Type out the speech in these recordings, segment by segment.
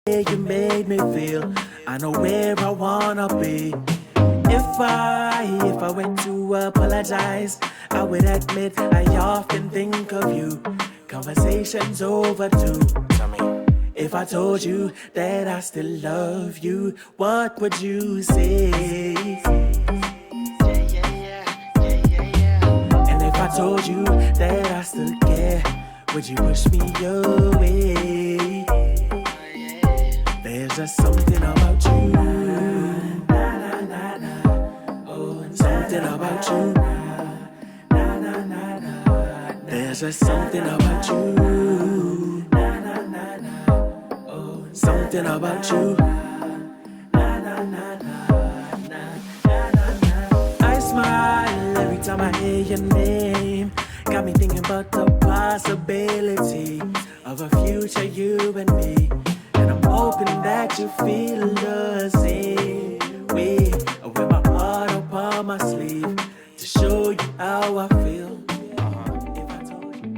you made me feel. I know where I wanna be. If I were to apologize, I would admit I often think of you. Conversations overdue. Tell me, if I told you that I still love you, what would you say? And if I told you that I still care, would you push me away? There's just something about you. Oh, something about you. There's just something about you. Oh, something about you. I smile every time I hear your name. Got me thinking about the possibility of a future, you and me. And I'm hoping that you feel the same way. I wear my heart upon my sleeve to show you how I feel. If I told you.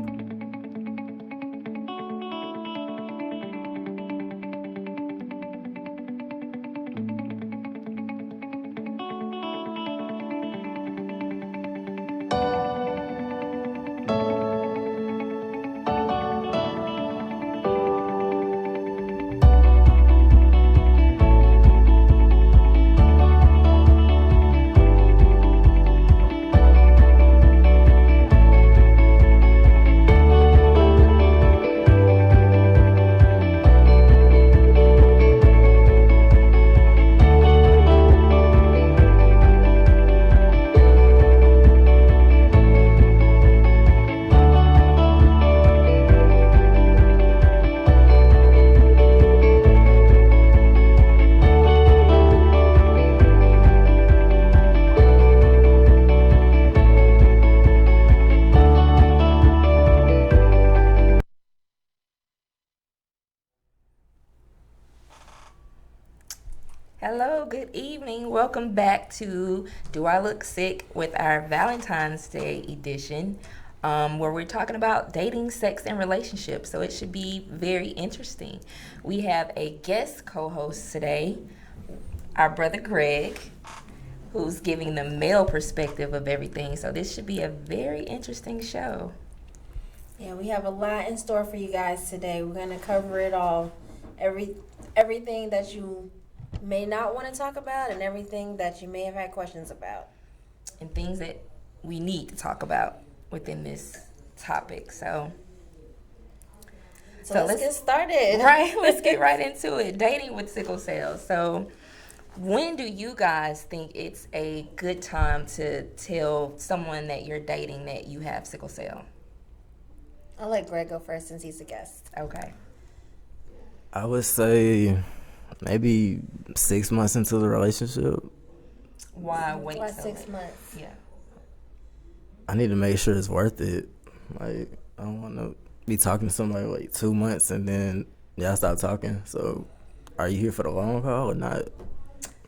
Hello, good evening. Welcome back to Do I Look Sick with our Valentine's Day edition, where we're talking about dating, sex, and relationships. So it should be very interesting. We have a guest co-host today, our brother Greg, who's giving the male perspective of everything. So this should be a very interesting show. Yeah, we have a lot in store for you guys today. We're going to cover it all. Everything that you may not want to talk about and everything that you may have had questions about. And things that we need to talk about within this topic. So let's get started. Right, let's get right into it. Dating with sickle cell. So when do you guys think it's a good time to tell someone that you're dating that you have sickle cell? I'll let Greg go first since he's a guest. Okay. I would say maybe 6 months into the relationship. Why wait? Why so 6 late? months? Yeah. I need to make sure it's worth it. Like, I don't want to be talking to somebody like 2 months and then y'all stop talking. So, are you here for the long haul or not?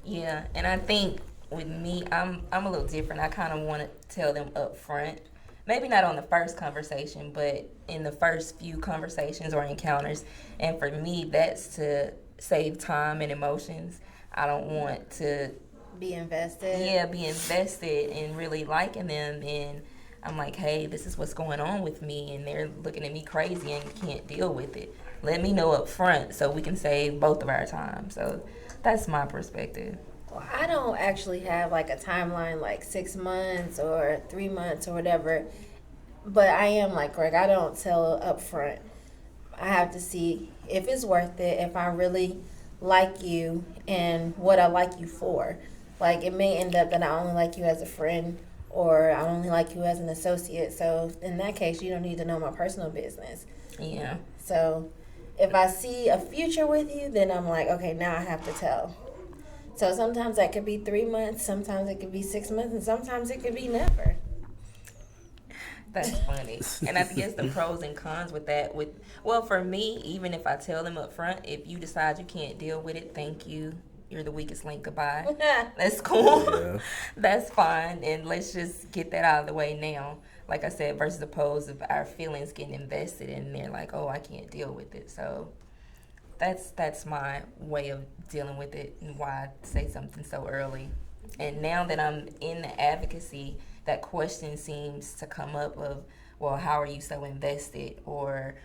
Yeah, and I think with me, I'm a little different. I kind of want to tell them up front. Maybe not on the first conversation, but in the first few conversations or encounters. And for me, that's to save time and emotions. I don't want to be invested in really liking them, and I'm like, hey, this is what's going on with me, and they're looking at me crazy and can't deal with it. Let me know up front so we can save both of our time. So that's my perspective. Well, I don't actually have like a timeline like 6 months or 3 months or whatever, but I am like Greg. I don't tell up front. I have to see if it's worth it, if I really like you and what I like you for. Like, it may end up that I only like you as a friend or I only like you as an associate. So in that case, you don't need to know my personal business. Yeah. So if I see a future with you, then I'm like, okay, now I have to tell. So sometimes that could be 3 months, sometimes it could be 6 months, and sometimes it could be never. That's funny. And I guess the pros and cons with that, well, for me, even if I tell them up front, if you decide you can't deal with it, thank you. You're the weakest link. Goodbye. That's cool. Yeah. That's fine. And let's just get that out of the way now. Like I said, versus opposed of our feelings getting invested and they're like, oh, I can't deal with it. So That's my way of dealing with it, and why I say something so early. And now that I'm in the advocacy, that question seems to come up of, well, how are you so invested, or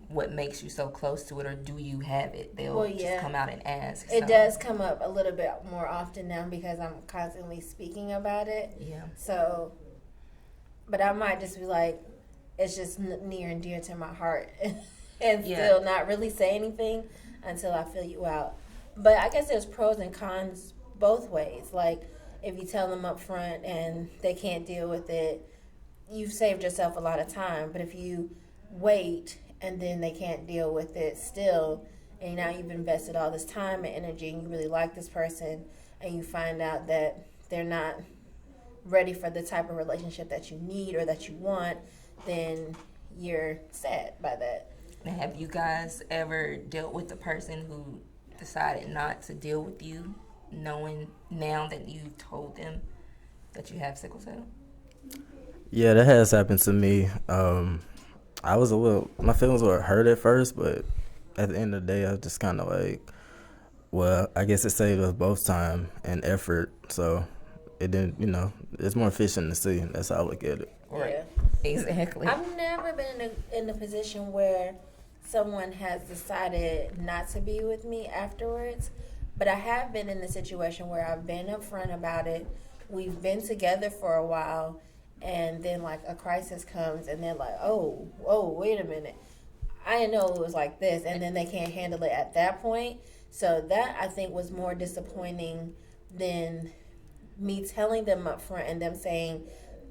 what makes you so close to it, or do you have it? They'll just come out and ask. It does come up a little bit more often now because I'm constantly speaking about it. Yeah. So, but I might just be like, it's just near and dear to my heart. And still not really say anything until I feel you out. But I guess there's pros and cons both ways. Like, if you tell them up front and they can't deal with it, you've saved yourself a lot of time. But if you wait and then they can't deal with it still, and now you've invested all this time and energy and you really like this person, and you find out that they're not ready for the type of relationship that you need or that you want, then you're sad by that. Have you guys ever dealt with a person who decided not to deal with you, knowing now that you told them that you have sickle cell? Yeah, that has happened to me. My feelings were hurt at first, but at the end of the day, I was just kind of like, well, I guess it saved us both time and effort, so it didn't, it's more efficient to see. That's how I look at it. Right. Yeah. Exactly. I've never been in a position where someone has decided not to be with me afterwards, but I have been in a situation where I've been upfront about it. We've been together for a while, and then like a crisis comes, and they're like, oh, wait a minute, I didn't know it was like this, and then they can't handle it at that point. So that, I think, was more disappointing than me telling them up front and them saying,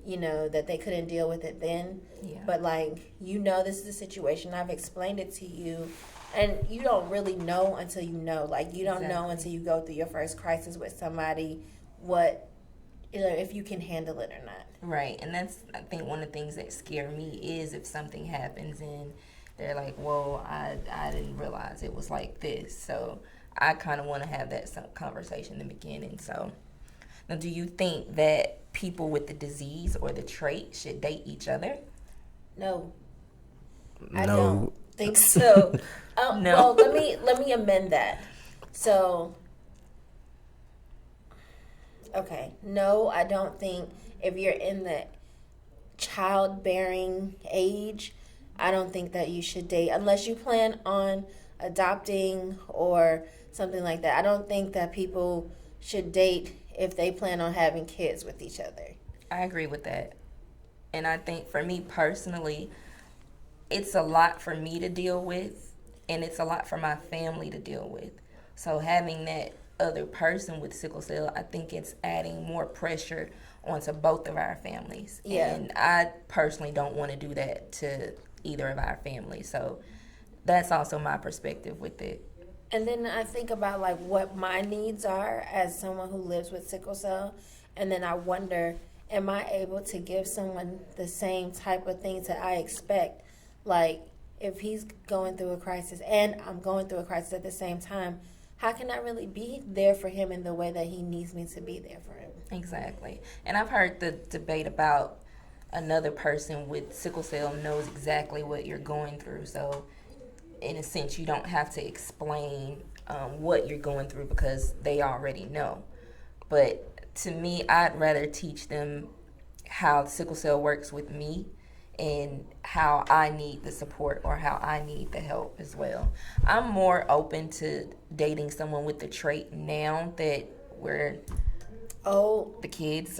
that they couldn't deal with it then. Yeah. But this is the situation. I've explained it to you. And you don't really know until you know. Like, you don't know until you go through your first crisis with somebody what, if you can handle it or not. Right. And that's, I think, one of the things that scare me is if something happens and they're like, whoa, I didn't realize it was like this. So I kind of want to have that conversation in the beginning. So now, do you think that people with the disease or the trait should date each other? No. No. I don't think so. No. Well, let me amend that. So, okay. No, I don't think if you're in the childbearing age, I don't think that you should date unless you plan on adopting or something like that. I don't think that people should date if they plan on having kids with each other. I agree with that. And I think for me personally, it's a lot for me to deal with, and it's a lot for my family to deal with. So having that other person with sickle cell, I think it's adding more pressure onto both of our families. Yeah. And I personally don't want to do that to either of our families. So that's also my perspective with it. And then I think about what my needs are as someone who lives with sickle cell, and then I wonder, am I able to give someone the same type of things that I expect? Like, if he's going through a crisis and I'm going through a crisis at the same time, how can I really be there for him in the way that he needs me to be there for him? Exactly. And I've heard the debate about another person with sickle cell knows exactly what you're going through. So in a sense, you don't have to explain what you're going through because they already know. But to me, I'd rather teach them how sickle cell works with me and how I need the support or how I need the help as well. I'm more open to dating someone with the trait now that we're the kids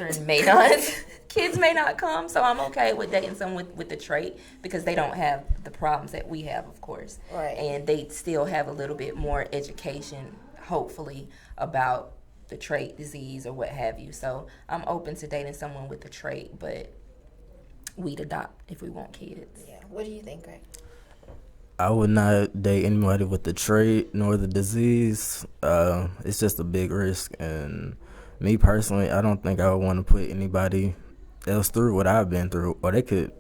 may not come, so I'm okay with dating someone with the trait because they don't have the problems that we have, of course. Right. And they still have a little bit more education, hopefully, about the trait, disease, or what have you. So I'm open to dating someone with the trait, but we'd adopt if we want kids. Yeah. What do you think, Greg? I would not date anybody with the trait nor the disease. It's just a big risk, and me personally, I don't think I would want to put anybody else through what I've been through, or they could,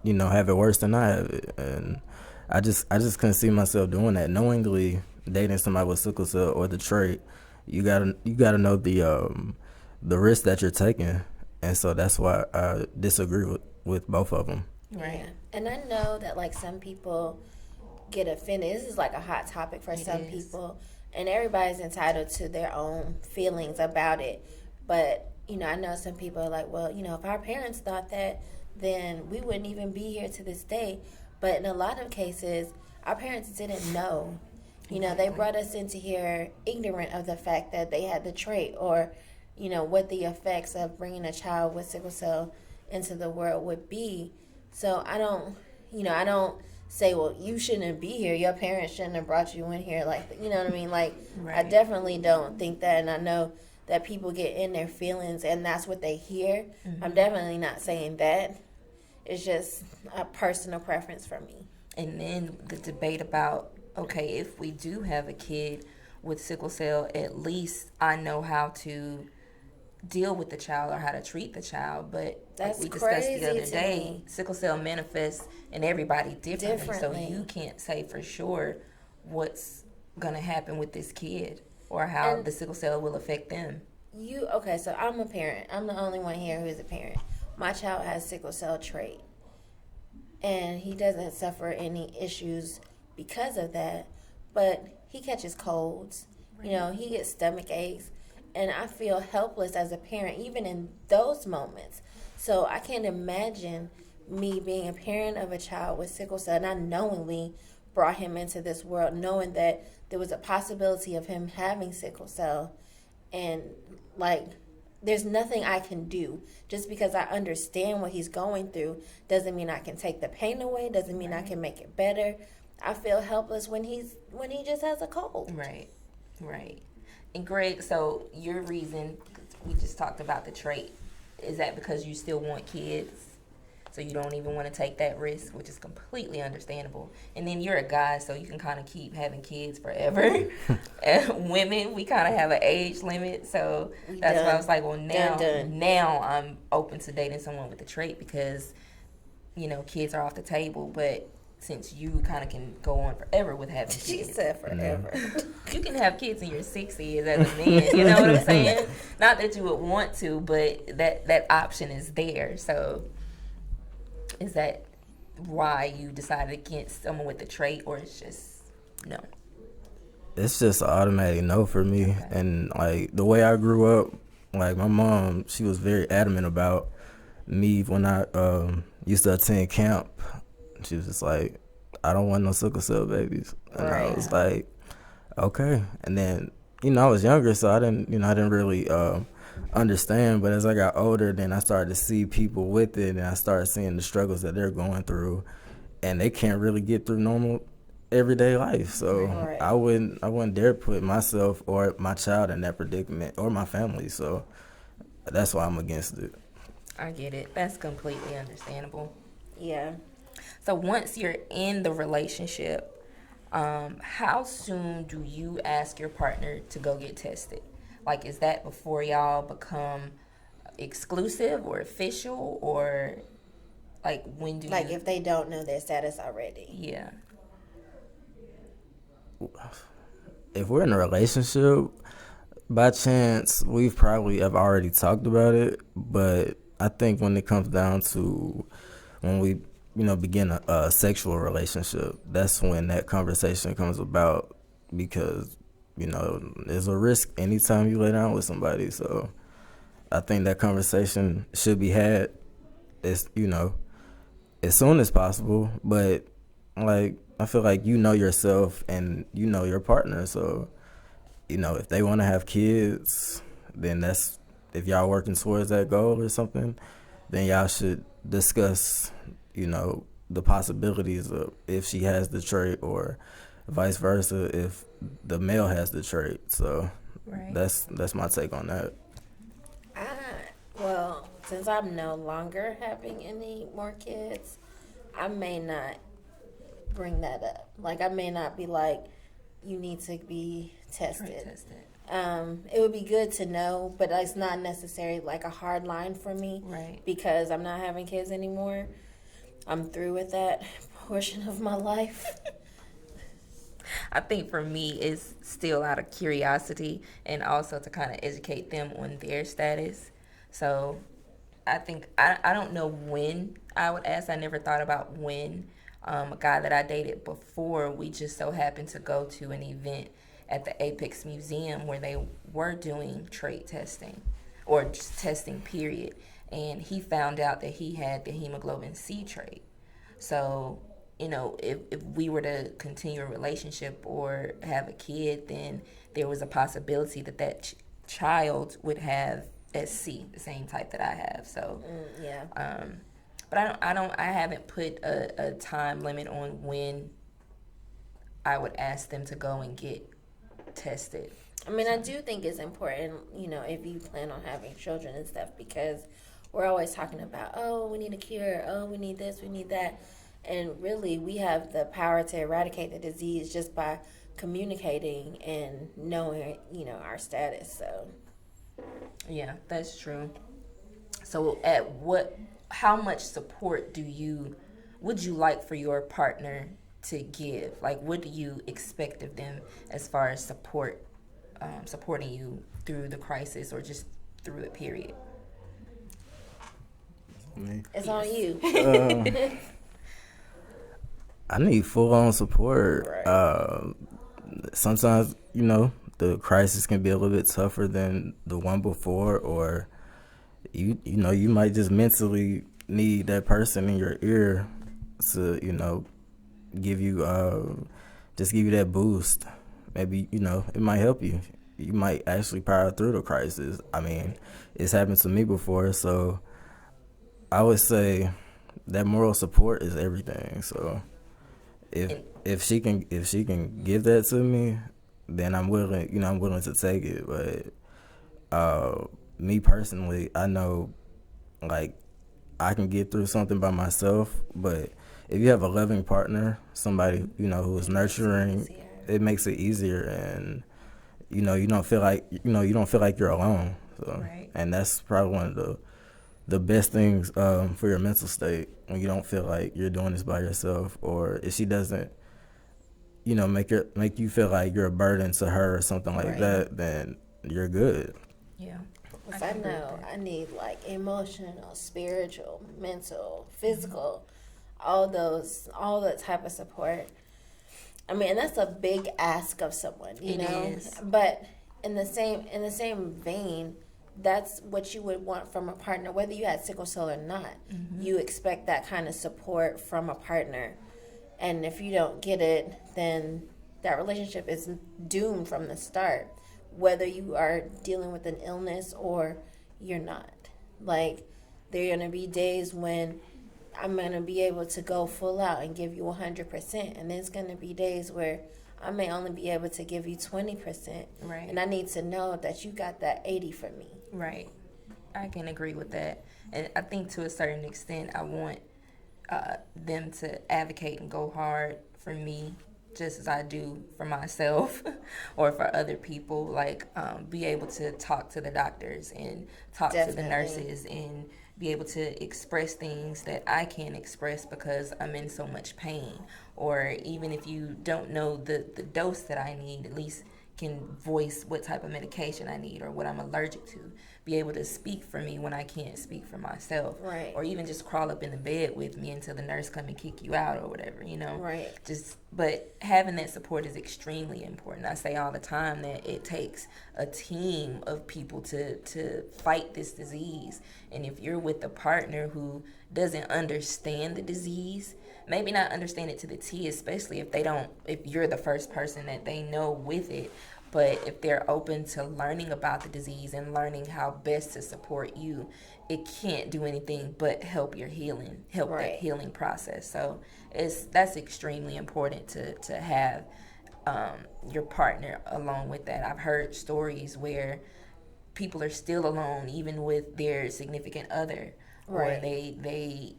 have it worse than I have it. And I just couldn't see myself doing that. Knowingly dating somebody with sickle cell or the trait, you gotta know the risk that you're taking, and so that's why I disagree with both of them. Right. Yeah. And I know that some people get offended. This is like a hot topic for some is. people, and everybody's entitled to their own feelings about it. But, I know some people are like, well, if our parents thought that, then we wouldn't even be here to this day. But in a lot of cases, our parents didn't know. They brought us into here ignorant of the fact that they had the trait, or, what the effects of bringing a child with sickle cell into the world would be. So I don't say, well, you shouldn't be here. Your parents shouldn't have brought you in here. Like, you know what I mean? Like, Right. I definitely don't think that. And I know that people get in their feelings and that's what they hear. Mm-hmm. I'm definitely not saying that. It's just a personal preference for me. And then the debate about, okay, if we do have a kid with sickle cell, at least I know how to deal with the child or how to treat the child. But That's like we discussed crazy the other to day, me. sickle cell manifests in everybody differently. Differently. So you can't say for sure what's going to happen with this kid or how And the sickle cell will affect them. Okay, so I'm a parent. I'm the only one here who is a parent. My child has sickle cell trait, and he doesn't suffer any issues because of that, but he catches colds. He gets stomach aches, and I feel helpless as a parent even in those moments. So I can't imagine me being a parent of a child with sickle cell, and I knowingly brought him into this world knowing that there was a possibility of him having sickle cell, and like there's nothing I can do. Just because I understand what he's going through doesn't mean I can take the pain away, doesn't mean I can make it better. I feel helpless when he just has a cold. Right. And Greg, so your reason, we just talked about the trait, is that because you still want kids? So you don't even want to take that risk, which is completely understandable. And then you're a guy, so you can kind of keep having kids forever. And women, we kind of have an age limit, so that's why I was like, well, now I'm open to dating someone with the trait because, kids are off the table. But since you kind of can go on forever with having kids. She said forever. You can have kids in your 60s as a man, you know what I'm saying? Not that you would want to, but that option is there. So is that why you decided against someone with the trait, or it's just no? It's just an automatic no for me. Okay. And like the way I grew up, like my mom, she was very adamant about me when I used to attend camp. She was just like, I don't want no sickle cell babies. And right. I was like, okay. And then, I was younger, so I didn't really understand. But as I got older, then I started to see people with it, and I started seeing the struggles that they're going through, and they can't really get through normal everyday life. So right. I wouldn't dare put myself or my child in that predicament, or my family. So that's why I'm against it. I get it. That's completely understandable. Yeah. So once you're in the relationship, how soon do you ask your partner to go get tested? Like, is that before y'all become exclusive or official, or like when do like if they don't know their status already? Yeah. If we're in a relationship, by chance, we've probably have already talked about it. But I think when it comes down to when we begin a sexual relationship, that's when that conversation comes about, because, there's a risk anytime you lay down with somebody. So I think that conversation should be had as soon as possible. But like, I feel like yourself and your partner. So, if they want to have kids, then that's, if y'all working towards that goal or something, then y'all should discuss the possibilities of if she has the trait, or vice versa if the male has the trait. So right. That's my take on that. Well, since I'm no longer having any more kids, I may not bring that up. Like, I may not be like, you need to be tested. It would be good to know, but it's not necessarily like a hard line for me, right? Because I'm not having kids anymore. I'm through with that portion of my life. I think for me, it's still out of curiosity and also to kind of educate them on their status. So I think I don't know when I would ask. I never thought about when. A guy that I dated before, we just so happened to go to an event at the Apex Museum where they were doing trait testing, or just testing, period. And he found out that he had the hemoglobin C trait. So, if we were to continue a relationship or have a kid, then there was a possibility that child would have SC, the same type that I have. So, Yeah. but I haven't put a time limit on when I would ask them to go and get tested. I mean, I do think it's important, if you plan on having children and stuff, because we're always talking about, oh, we need a cure, oh, we need this, we need that. And really, we have the power to eradicate the disease just by communicating and knowing, our status. So, yeah, that's true. So, how much support would you like for your partner to give? Like, what do you expect of them as far as supporting you through the crisis or just through the period? It's on you. I need full-on support. Right. Sometimes, the crisis can be a little bit tougher than the one before, or you might just mentally need that person in your ear to, give you that boost. Maybe, it might help you. You might actually power through the crisis. I mean, it's happened to me before, so I would say that moral support is everything. So if she can give that to me, then I'm willing to take it. But me personally, I know, like, I can get through something by myself, but if you have a loving partner, somebody, who is nurturing, it makes it easier, and you don't feel like you're alone. So, right. And that's probably one of the best things for your mental state, when you don't feel like you're doing this by yourself, or if she doesn't, make you feel like you're a burden to her or something like that, then you're good. Yeah. If I know I need like emotional, spiritual, mental, physical, all that type of support. I mean, and that's a big ask of someone, you know. Is. But in the same vein, that's what you would want from a partner, whether you had sickle cell or not. Mm-hmm. You expect that kind of support from a partner, and if you don't get it, then that relationship is doomed from the start, whether you are dealing with an illness or you're not. Like, there are going to be days when I'm going to be able to go full out and give you 100%, and there's going to be days where I may only be able to give you 20%. Right. And I need to know that you got that 80 for me. Right. I can agree with that. And I think to a certain extent, I want them to advocate and go hard for me, just as I do for myself or for other people. Like, be able to talk to the doctors and talk to the nurses and be able to express things that I can't express because I'm in so much pain. Or even if you don't know the dose that I need, at least can voice what type of medication I need or what I'm allergic to. Be able to speak for me when I can't speak for myself. Right. Or even just crawl up in the bed with me until the nurse come and kick you out or whatever, Right. But having that support is extremely important. I say all the time that it takes a team of people to fight this disease. And if you're with a partner who doesn't understand the disease, maybe not understand it to the T, especially if you're the first person that they know with it, but if they're open to learning about the disease and learning how best to support you, it can't do anything but help your healing, that healing process. So that's extremely important to have your partner along with that. I've heard stories where people are still alone even with their significant other, or they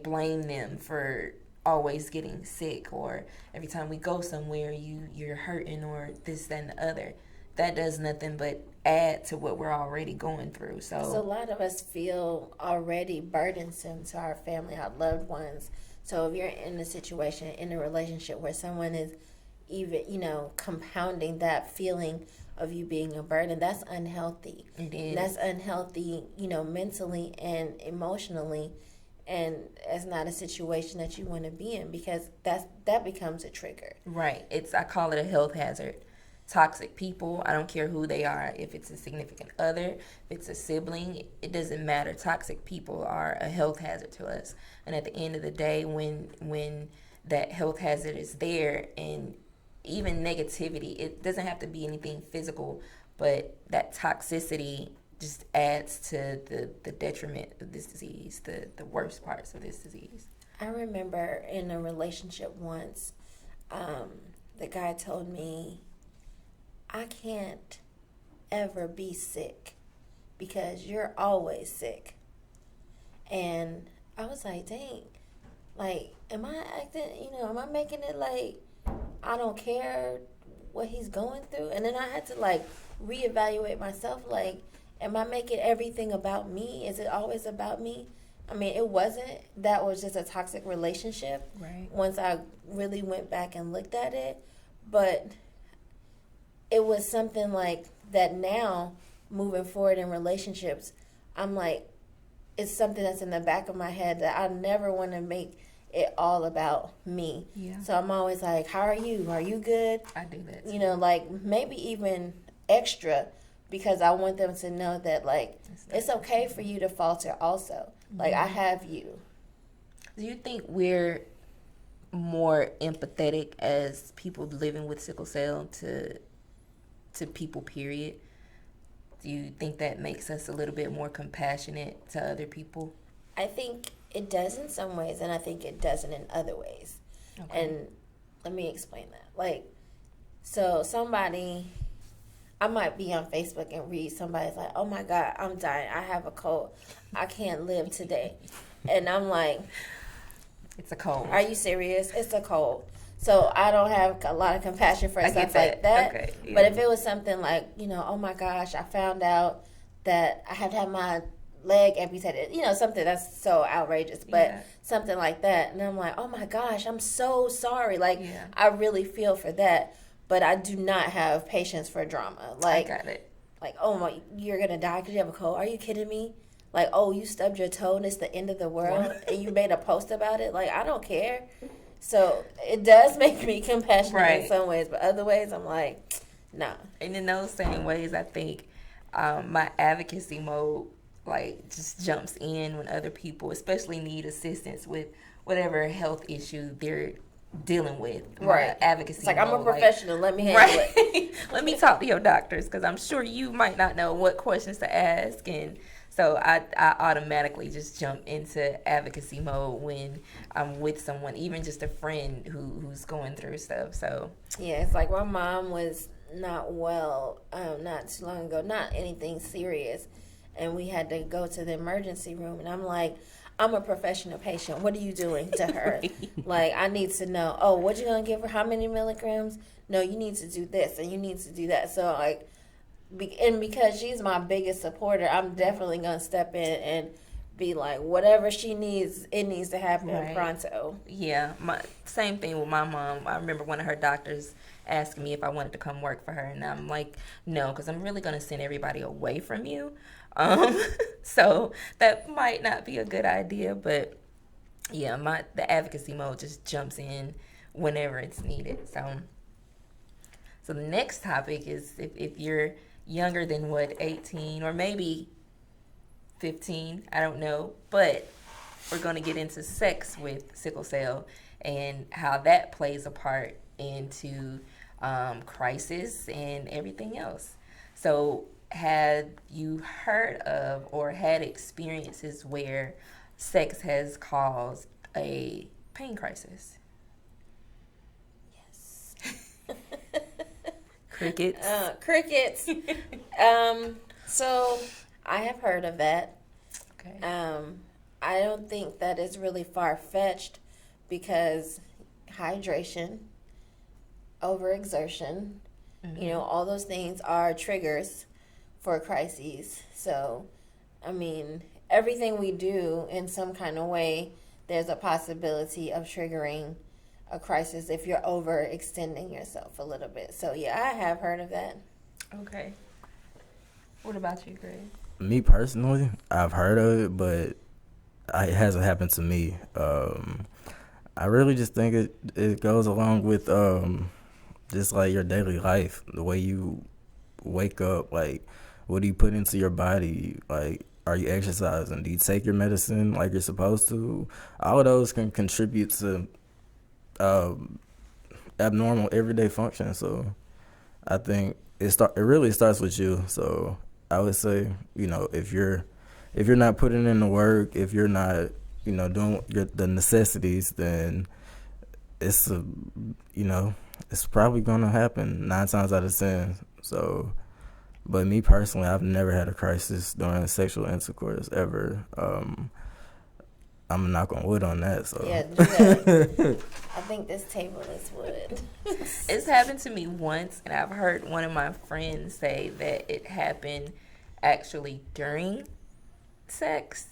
blame them for always getting sick, or every time we go somewhere you're hurting, or this, that, and the other. That does nothing but add to what we're already going through. So a lot of us feel already burdensome to our family, our loved ones. So if you're in a situation, in a relationship where someone is even, compounding that feeling of you being a burden, that's unhealthy. It is. That's unhealthy, mentally and emotionally. and it's not a situation that you want to be in, because that becomes a trigger. Right. I call it a health hazard. Toxic people, I don't care who they are, if it's a significant other, if it's a sibling, it doesn't matter. Toxic people are a health hazard to us. And at the end of the day, when that health hazard is there, and even negativity, it doesn't have to be anything physical, but that toxicity just adds to the detriment of this disease, the worst parts of this disease. I remember in a relationship once, the guy told me, I can't ever be sick because you're always sick. And I was like, dang, like, am I acting, am I making it like I don't care what he's going through? And then I had to, like, reevaluate myself, like, am I making everything about me? Is it always about me? I mean, it wasn't. That was just a toxic relationship. Right. Once I really went back and looked at it. But it was something like that now, moving forward in relationships, I'm like, it's something that's in the back of my head that I never want to make it all about me. Yeah. So I'm always like, how are you? Are you good? I do that too. Like, maybe even extra, because I want them to know that, like, it's okay for you to falter also. Like, I have you. Do you think we're more empathetic as people living with sickle cell to people, period? Do you think that makes us a little bit more compassionate to other people? I think it does in some ways, and I think it doesn't in other ways. Okay. And let me explain that. Like, so I might be on Facebook and read somebody's like, oh my God, I'm dying. I have a cold. I can't live today. And I'm like, it's a cold. Are you serious? It's a cold. So I don't have a lot of compassion for stuff like that. Okay, yeah. But if it was something like, oh my gosh, I found out that I have to have my leg amputated, something that's so outrageous, but something like that. And I'm like, oh my gosh, I'm so sorry. Like, I really feel for that. But I do not have patience for drama. Like, I got it. Like, oh my, you're going to die because you have a cold. Are you kidding me? Like, oh, you stubbed your toe and it's the end of the world and you made a post about it. Like, I don't care. So it does make me compassionate in some ways, but other ways I'm like, nah. And in those same ways, I think my advocacy mode, like, just jumps in when other people, especially need assistance with whatever health issue they're dealing with. Right. Advocacy. It's like, I'm a professional. Let me handle it. Let me talk to your doctors, because I'm sure you might not know what questions to ask, and so I automatically just jump into advocacy mode when I'm with someone, even just a friend who's going through stuff. So yeah, it's like my mom was not well not too long ago, not anything serious, and we had to go to the emergency room, and I'm like, I'm a professional patient. What are you doing to her? Like, I need to know, oh, what you going to give her? How many milligrams? No, you need to do this and you need to do that. So, like, and because she's my biggest supporter, I'm definitely going to step in and be like, whatever she needs, it needs to happen pronto. Yeah, same thing with my mom. I remember one of her doctors asking me if I wanted to come work for her, and I'm like, no, because I'm really going to send everybody away from you. So that might not be a good idea, but yeah, the advocacy mode just jumps in whenever it's needed. So the next topic is if you're younger than 18 or maybe 15, I don't know, but we're going to get into sex with sickle cell and how that plays a part into crisis and everything else. So have you heard of or had experiences where sex has caused a pain crisis? Yes. Crickets. Crickets. So I have heard of that. Okay. I don't think that is really far-fetched, because hydration, overexertion, all those things are triggers for crises. So, I mean, everything we do in some kind of way, there's a possibility of triggering a crisis if you're overextending yourself a little bit. So, yeah, I have heard of that. Okay. What about you, Greg? Me personally, I've heard of it, but it hasn't happened to me. I really just think it goes along with just like your daily life, the way you wake up, like what do you put into your body, like are you exercising, do you take your medicine like you're supposed to? All of those can contribute to abnormal everyday function. So I think it really starts with you. So I would say, if you're not putting in the work, if you're not doing the necessities, then it's it's probably gonna happen 9 times out of 10. So, but me personally, I've never had a crisis during sexual intercourse ever. I'm gonna knock on wood on that. So yeah, do that. I think this table is wood. It's happened to me once, and I've heard one of my friends say that it happened actually during sex,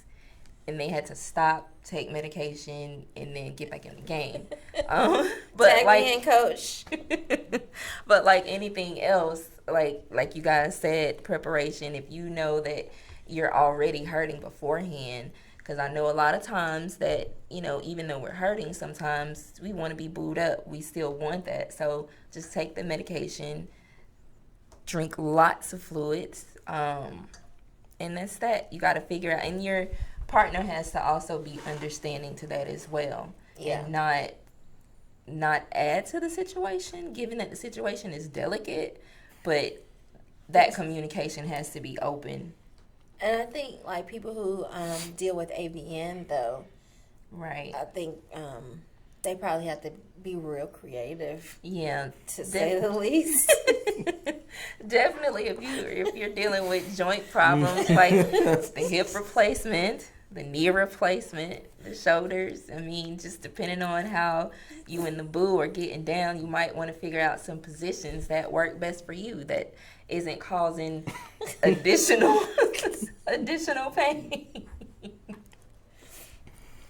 and they had to stop, take medication, and then get back in the game. But Tag me in, coach. But like anything else, like you guys said, preparation. If you know that you're already hurting beforehand, because I know a lot of times that even though we're hurting, sometimes we want to be booed up. We still want that. So just take the medication, drink lots of fluids, and that's that. You got to figure out, and your partner has to also be understanding to that as well. Yeah. And not add to the situation, given that the situation is delicate, but that communication has to be open. And I think like people who deal with AVN though, Right. I think they probably have to be real creative. Yeah. To say the least. Definitely, if you're dealing with joint problems like the hip replacement, the knee replacement, the shoulders. I mean, just depending on how you and the boo are getting down, you might want to figure out some positions that work best for you that isn't causing additional pain.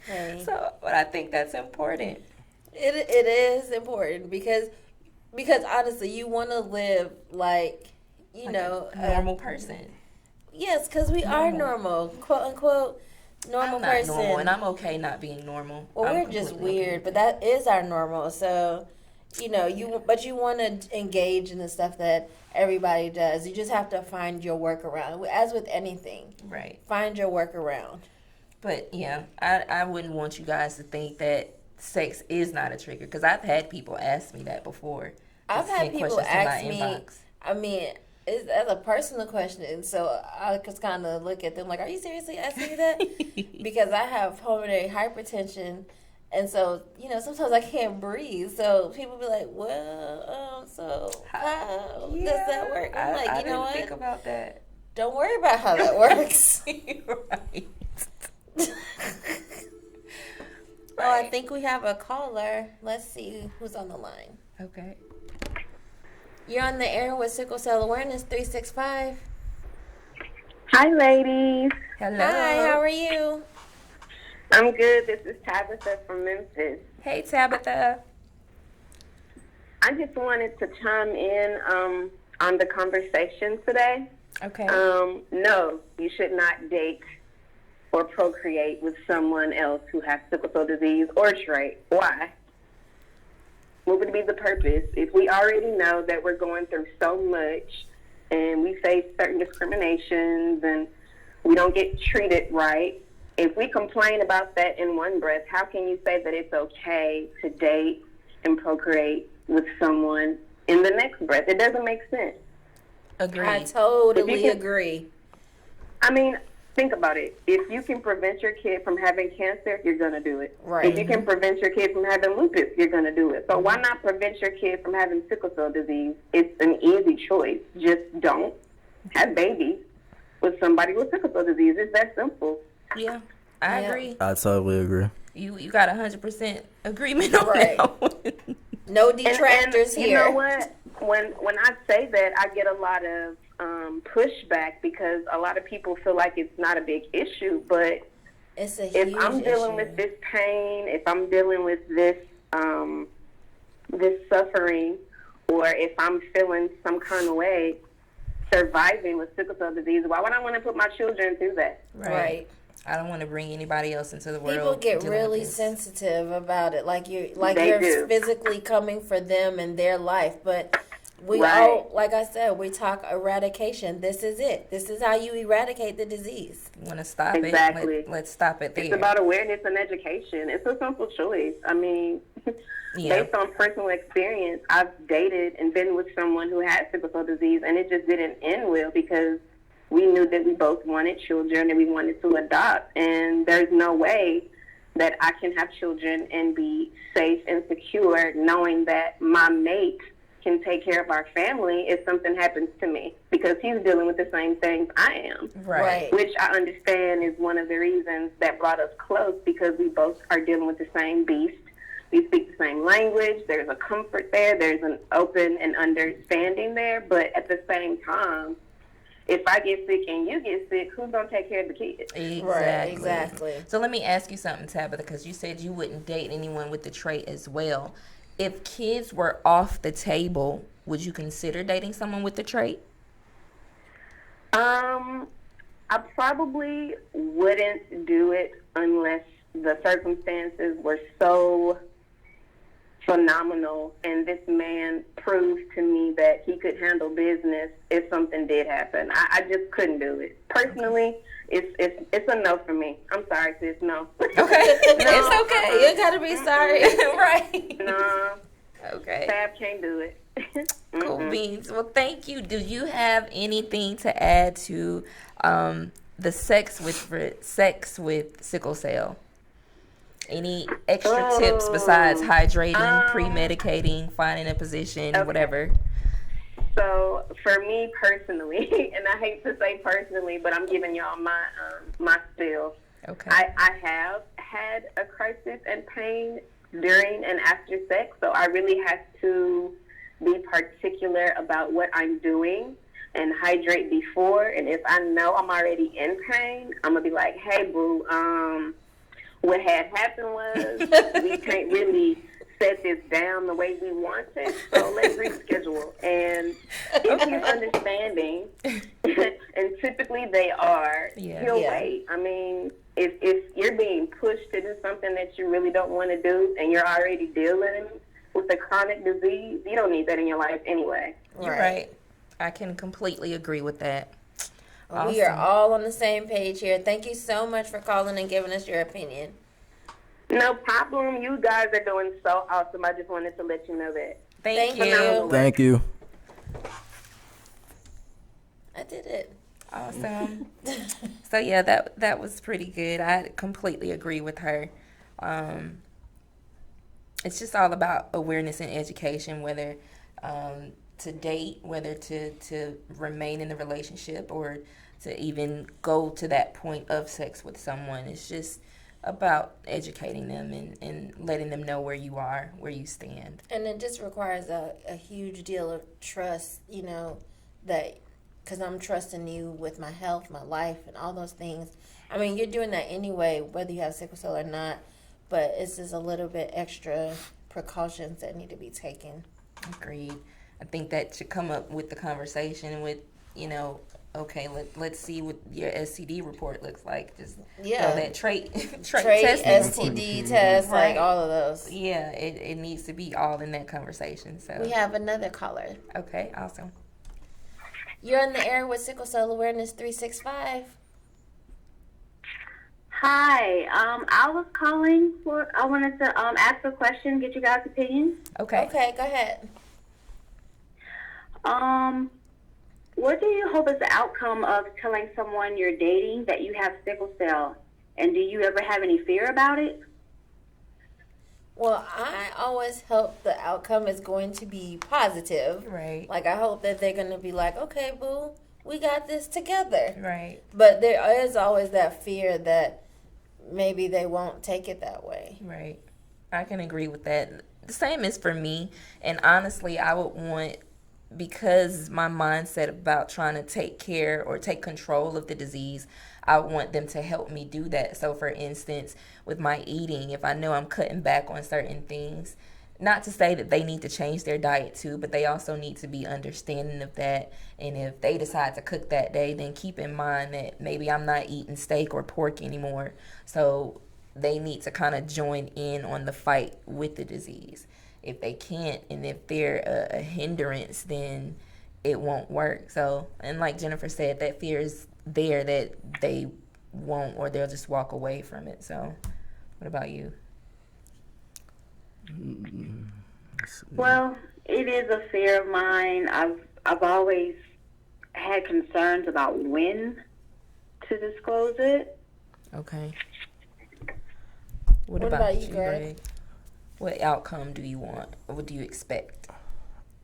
Hey. So, but I think that's important. It is important because honestly, you want to live like A normal person. Yes, because we are normal, quote unquote. Normal I'm not person. normal, and I'm okay not being normal. Well, I'm we're just completely weird, okay. but that is our normal. So, you want to engage in the stuff that everybody does. You just have to find your workaround. As with anything, Right. find your workaround. But yeah, I wouldn't want you guys to think that sex is not a trigger, because I've had people ask me that before. I've Just had send people questions in my ask me. inbox. I mean, it's as a personal question, so I just kind of look at them like, "Are you seriously asking me that?" Because I have pulmonary hypertension, and so sometimes I can't breathe. So people be like, "Well, so how does that work?" I'm like, I you know didn't what? think about that. Don't worry about how that works. Right. Oh, I think we have a caller. Let's see who's on the line. Okay. You're on the air with Sickle Cell Awareness 365. Hi, ladies. Hello. Hi, how are you? I'm good. This is Tabitha from Memphis. Hey, Tabitha. I just wanted to chime in on the conversation today. Okay. No, you should not date or procreate with someone else who has sickle cell disease or trait. Why? What would be the purpose? If we already know that we're going through so much and we face certain discriminations and we don't get treated right, if we complain about that in one breath, how can you say that it's okay to date and procreate with someone in the next breath? It doesn't make sense. Agreed. I totally agree. I mean, think about it. If you can prevent your kid from having cancer, you're going to do it. Right. If you can prevent your kid from having lupus, you're going to do it. So why not prevent your kid from having sickle cell disease? It's an easy choice. Just don't have babies with somebody with sickle cell disease. It's that simple. Yeah, I agree. I totally agree. You got 100% agreement on Right. that one. No detractors and here. You know what? When I say that, I get a lot of pushback because a lot of people feel like it's not a big issue. But It's a if huge I'm dealing issue. with this pain, if I'm dealing with this this suffering, or if I'm feeling some kind of way, surviving with sickle cell disease, why would I want to put my children through that? Right. I don't want to bring anybody else into the world. People get dealing with really this. sensitive about it, like They you're do. physically coming for them and their life. But we Right. all, like I said, we talk eradication. This is it. This is how you eradicate the disease. Want to stop Exactly. it? Let's stop it there. It's about awareness and education. It's a simple choice. I mean, Yeah. based on personal experience, I've dated and been with someone who had sickle cell disease, and it just didn't end well because we knew that we both wanted children and we wanted to adopt. And there's no way that I can have children and be safe and secure knowing that my mate can take care of our family if something happens to me, because he's dealing with the same things I am. Right. Which I understand is one of the reasons that brought us close, because we both are dealing with the same beast. We speak the same language. There's a comfort there. There's an open and understanding there. But at the same time, if I get sick and you get sick, who's going to take care of the kids? Exactly. Right, exactly. So let me ask you something, Tabitha, because you said you wouldn't date anyone with the trait as well. If kids were off the table, would you consider dating someone with the trait? I probably wouldn't do it unless the circumstances were so phenomenal and this man proved to me that he could handle business if something did happen. I just couldn't do it. Personally, it's a no for me. I'm sorry, sis, no. Okay. No. It's okay. You gotta be sorry. Right. No, Okay. Fab can't do it. Cool beans. Well, thank you. Do you have anything to add to the sex with sickle cell? Any extra tips besides hydrating, pre-medicating, finding a position, whatever? So for me personally, and I hate to say personally, but I'm giving y'all my spiel. Okay. I have had a crisis and pain during and after sex, so I really have to be particular about what I'm doing and hydrate before. And if I know I'm already in pain, I'm gonna be like, hey boo, what had happened was we can't really set this down the way we want it, so let's reschedule. And if he's understanding, and typically they are, he'll wait. I mean, if you're being pushed to do something that you really don't want to do and you're already dealing with a chronic disease, you don't need that in your life anyway. You're right. I can completely agree with that. Awesome. We are all on the same page here. Thank you so much for calling and giving us your opinion. No problem. You guys are doing so awesome. I just wanted to let you know that. Thank you. Thank you. I did it. Awesome. So yeah, that was pretty good. I completely agree with her. It's just all about awareness and education, whether to date, whether to remain in the relationship, or to even go to that point of sex with someone. It's just about educating them and letting them know where you are, where you stand. And it just requires a huge deal of trust, you know, that because I'm trusting you with my health, my life, and all those things. I mean, you're doing that anyway, whether you have sickle cell or not, but it's just a little bit extra precautions that need to be taken. Agreed. I think that should come up with the conversation with, you know, okay, let's see what your STD report looks like. Just throw that trait testing STD test, right. like all of those. Yeah, it needs to be all in that conversation. So we have another caller. Okay, awesome. You're in the air with Sickle Cell Awareness 365. Hi, I was calling I wanted to ask a question, get you guys' opinion. Okay, go ahead. What do you hope is the outcome of telling someone you're dating that you have sickle cell? And do you ever have any fear about it? Well, I always hope the outcome is going to be positive. Right. Like, I hope that they're going to be like, okay, boo, we got this together. Right. But there is always that fear that maybe they won't take it that way. Right. I can agree with that. The same is for me. And honestly, I would want, because my mindset about trying to take care or take control of the disease, I want them to help me do that. So for instance, with my eating, if I know I'm cutting back on certain things, not to say that they need to change their diet too, but they also need to be understanding of that. And if they decide to cook that day, then keep in mind that maybe I'm not eating steak or pork anymore. So they need to kind of join in on the fight with the disease. If they can't, and if they're a hindrance, then it won't work. So, and like Jennifer said, that fear is there that they won't, or they'll just walk away from it. So, what about you? Well, it is a fear of mine. I've always had concerns about when to disclose it. Okay. What about you, Greg? What outcome do you want? Or what do you expect?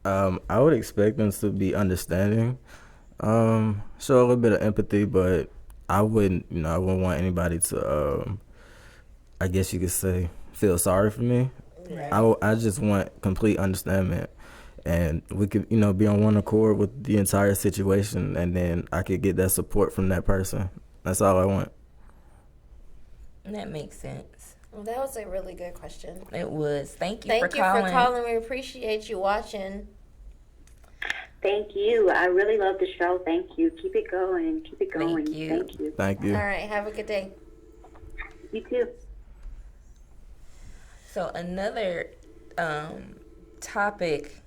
I would expect them to be understanding, show a little bit of empathy, but I wouldn't want anybody to, I guess you could say, feel sorry for me. Right. I just want complete understanding, and we could, be on one accord with the entire situation, and then I could get that support from that person. That's all I want. That makes sense. Well, that was a really good question. It was. Thank you for calling. Thank you for calling. We appreciate you watching. Thank you. I really love the show. Thank you. Keep it going. Keep it going. Thank you. Thank you. Thank you. All right. Have a good day. You too. So another topic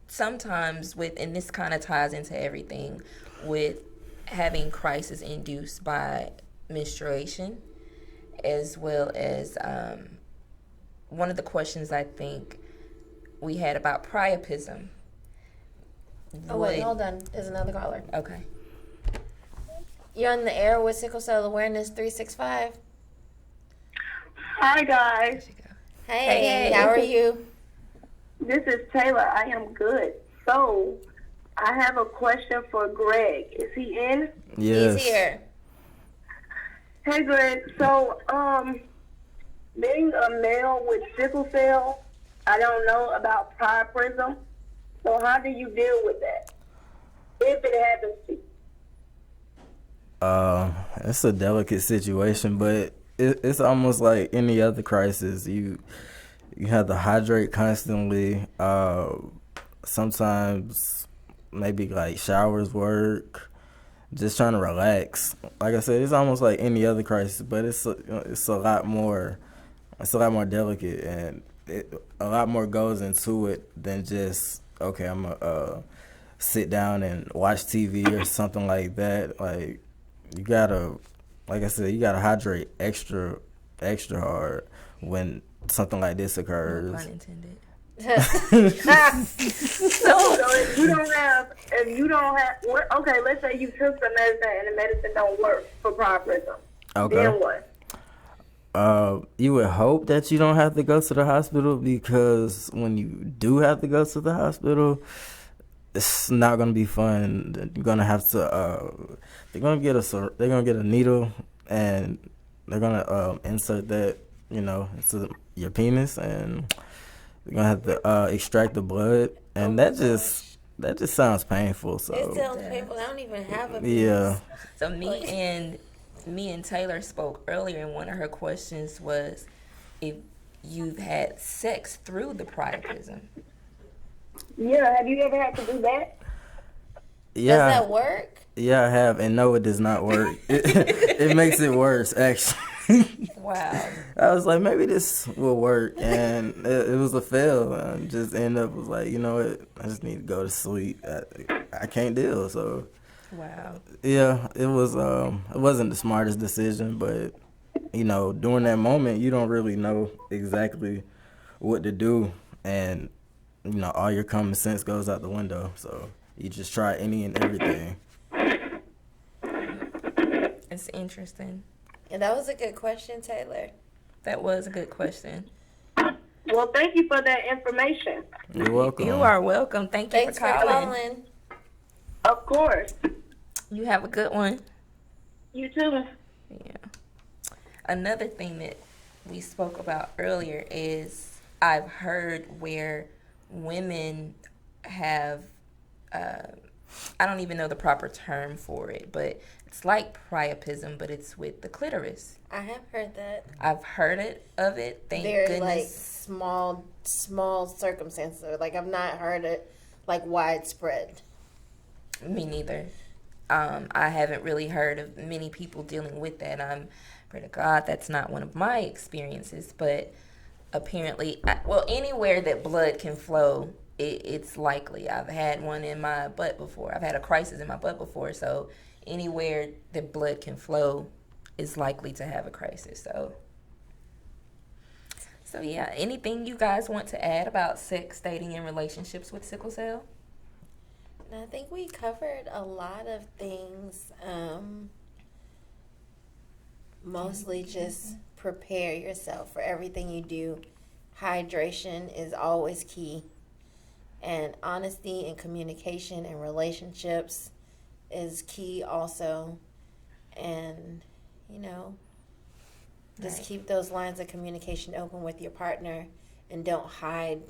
sometimes and this kind of ties into everything, with having crisis induced by menstruation, as well as one of the questions I think we had about priapism. Oh, wait, hold on. There's another caller. Okay. You're on the air with Sickle Cell Awareness 365. Hi, guys. Hey, how are you? This is Taylor. I am good. So, I have a question for Greg. Is he in? Yes. He's here. Hey, Greg. So, being a male with sickle cell, I don't know about priapism. So, how do you deal with that if it happens to you? It's a delicate situation, but it's almost like any other crisis. You have to hydrate constantly. Sometimes maybe like showers work. Just trying to relax. Like I said, it's almost like any other crisis, but it's a lot more. It's a lot more delicate, and a lot more goes into it than just okay. I'm gonna sit down and watch TV or something like that. Like you gotta. Like I said, you gotta hydrate extra hard when something like this occurs. No pun intended. So if you don't have, okay, let's say you took the medicine and the medicine don't work for priapism. Okay. Then what? You would hope that you don't have to go to the hospital, because when you do have to go to the hospital, it's not gonna be fun. You're gonna have to. They're gonna get a needle, and they're gonna insert that, into your penis, and they're gonna have to extract the blood, and that just sounds painful. So it sounds painful. I don't even have a penis. Yeah. So me and Taylor spoke earlier, and one of her questions was if you've had sex through the priapism. Yeah, have you ever had to do that? Yeah. Does that work? Yeah, I have, and no, it does not work. It makes it worse, actually. Wow. I was like, maybe this will work, and it was a fail. I just ended up was like, you know what? I just need to go to sleep. I can't deal. So. Wow. Yeah, it was. It wasn't the smartest decision, but during that moment, you don't really know exactly what to do, and all your common sense goes out the window. So you just try any and everything. It's interesting. And that was a good question, Taylor. That was a good question. Well, thank you for that information. You're welcome. You are welcome. Thanks for calling. Of course. You have a good one. You too. Yeah. Another thing that we spoke about earlier is I've heard where women have I don't even know the proper term for it, but it's like priapism, but it's with the clitoris. I have heard that. I've heard of it. Thank Very goodness. like small circumstances. Like I've not heard it like widespread. Me neither. I haven't really heard of many people dealing with that. I'm pray to God that's not one of my experiences, but apparently, anywhere that blood can flow, it's likely. I've had one in my butt before. I've had a crisis in my butt before, so anywhere that blood can flow is likely to have a crisis. So yeah, anything you guys want to add about sex, dating, and relationships with sickle cell? I think we covered a lot of things. Mostly just prepare yourself for everything you do. Hydration is always key. And honesty and communication and relationships is key also. And, just keep those lines of communication open with your partner and don't hide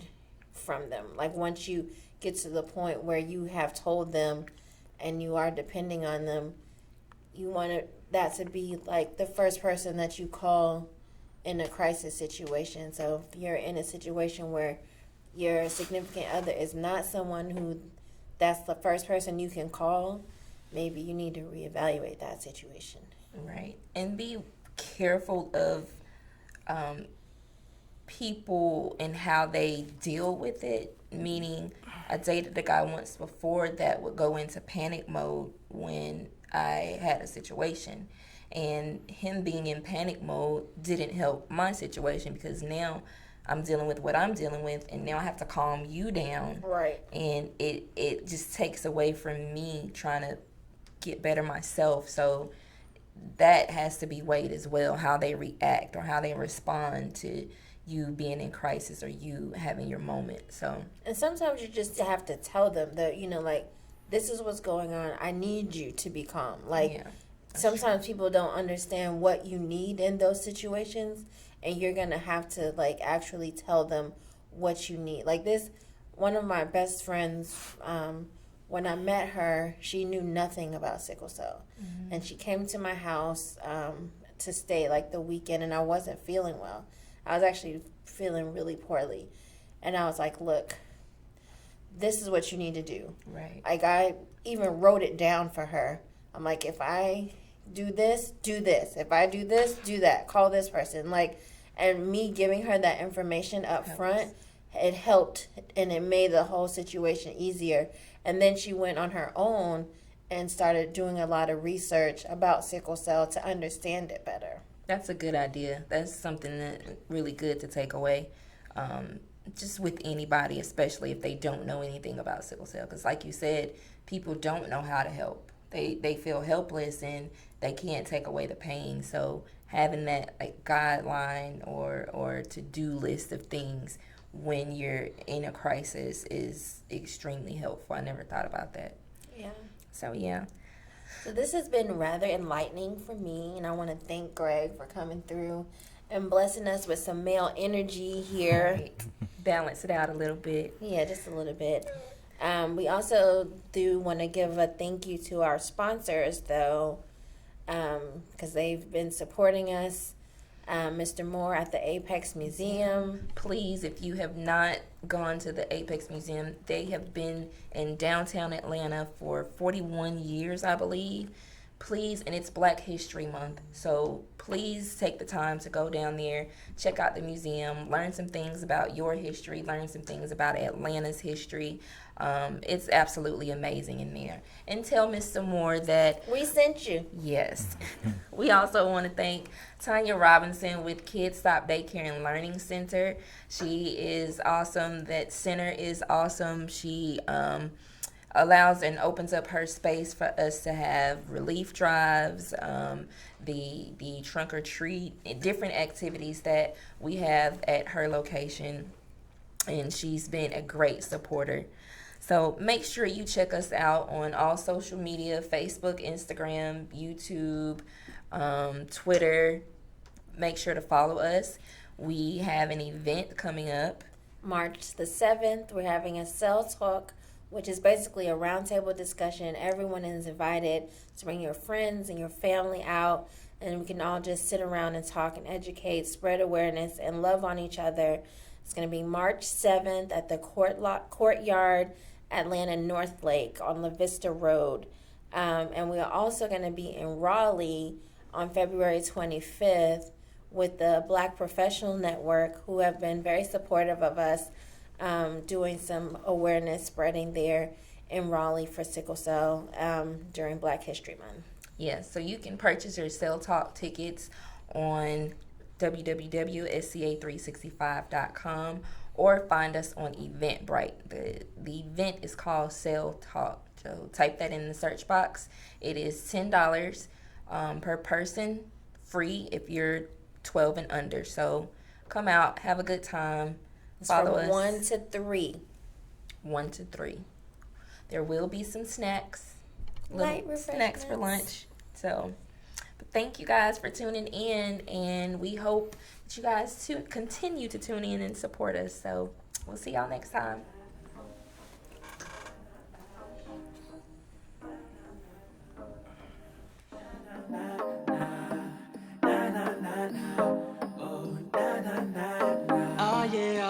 from them. Like once you get to the point where you have told them and you are depending on them, you want that to be like the first person that you call in a crisis situation. So if you're in a situation where your significant other is not someone who that's the first person you can call, maybe you need to reevaluate that situation. Right. And be careful of people and how they deal with it. Meaning, I dated a guy once before that would go into panic mode when I had a situation. And him being in panic mode didn't help my situation because now I'm dealing with what I'm dealing with, and now I have to calm you down. Right. And it just takes away from me trying to get better myself. So that has to be weighed as well, how they react or how they respond to you being in crisis or you having your moment. So, and sometimes you just have to tell them that, like, this is what's going on. I need you to be calm. Like, yeah, sometimes people don't understand what you need in those situations, and you're going to have to, like, actually tell them what you need. Like this, one of my best friends, when I met her, she knew nothing about sickle cell. Mm-hmm. And she came to my house to stay, like, the weekend, and I wasn't feeling well. I was actually feeling really poorly. And I was like, look, this is what you need to do. Right. Like, I even wrote it down for her. I'm like, if I do this, do this. If I do this, do that. Call this person. Like, and me giving her that information up front, it helped, and it made the whole situation easier. And then she went on her own and started doing a lot of research about sickle cell to understand it better. That's a good idea. That's something that really good to take away. Just with anybody, especially if they don't know anything about sickle cell. Because like you said, people don't know how to help. They feel helpless and they can't take away the pain. So having that like guideline or to-do list of things when you're in a crisis is extremely helpful. I never thought about that. Yeah. So yeah. So this has been rather enlightening for me, and I want to thank Greg for coming through and blessing us with some male energy here. Right. Balance it out a little bit. Yeah, just a little bit. We also do want to give a thank you to our sponsors, though, because they've been supporting us. Mr. Moore at the Apex Museum. Please, if you have not gone to the Apex Museum, they have been in downtown Atlanta for 41 years, I believe. Please, and it's Black History Month, so please take the time to go down there, check out the museum, learn some things about your history, learn some things about Atlanta's history. It's absolutely amazing in there. And tell Mr. Moore that we sent you. Yes. We also want to thank Tanya Robinson with Kids Stop Daycare and Learning Center. She is awesome. That center is awesome. She allows and opens up her space for us to have relief drives, the trunk or treat, different activities that we have at her location. And she's been a great supporter. So make sure you check us out on all social media, Facebook, Instagram, YouTube, Twitter. Make sure to follow us. We have an event coming up. March the 7th, we're having a Cell Talk which is basically a roundtable discussion. Everyone is invited to bring your friends and your family out, and we can all just sit around and talk and educate, spread awareness, and love on each other. It's going to be March 7th at the Courtyard Atlanta North Lake on La Vista Road. And we are also going to be in Raleigh on February 25th with the Black Professional Network, who have been very supportive of us, doing some awareness spreading there in Raleigh for sickle cell during Black History Month. Yeah, so you can purchase your Cell Talk tickets on www.sca365.com or find us on Eventbrite. The event is called Cell Talk. So type that in the search box. It is $10 per person, free if you're 12 and under. So come out, have a good time. It's Follow from us. 1 to 3. 1 to 3. There will be some snacks. Light Little snacks for refreshments. lunch. So, but thank you guys for tuning in, and we hope that you guys continue to tune in and support us. So we'll see y'all next time. Oh yeah,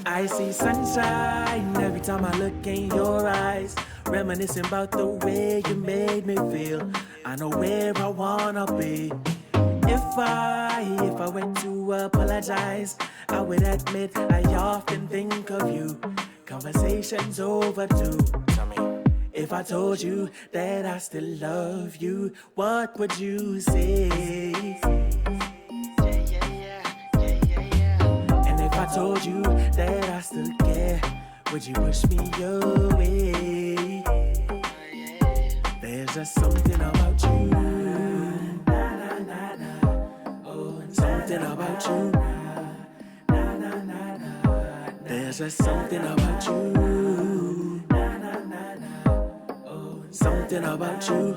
I see sunshine every time I look in your eyes, reminiscing about the way you made me feel. I know where I wanna be. If I went to apologize, I would admit I often think of you. Conversations overdue. Tell me, if I told you that I still love you, what would you say? And if I told you that I still care, would you push me away? There's just something about you. Something about you. There's just something about you. Something about you.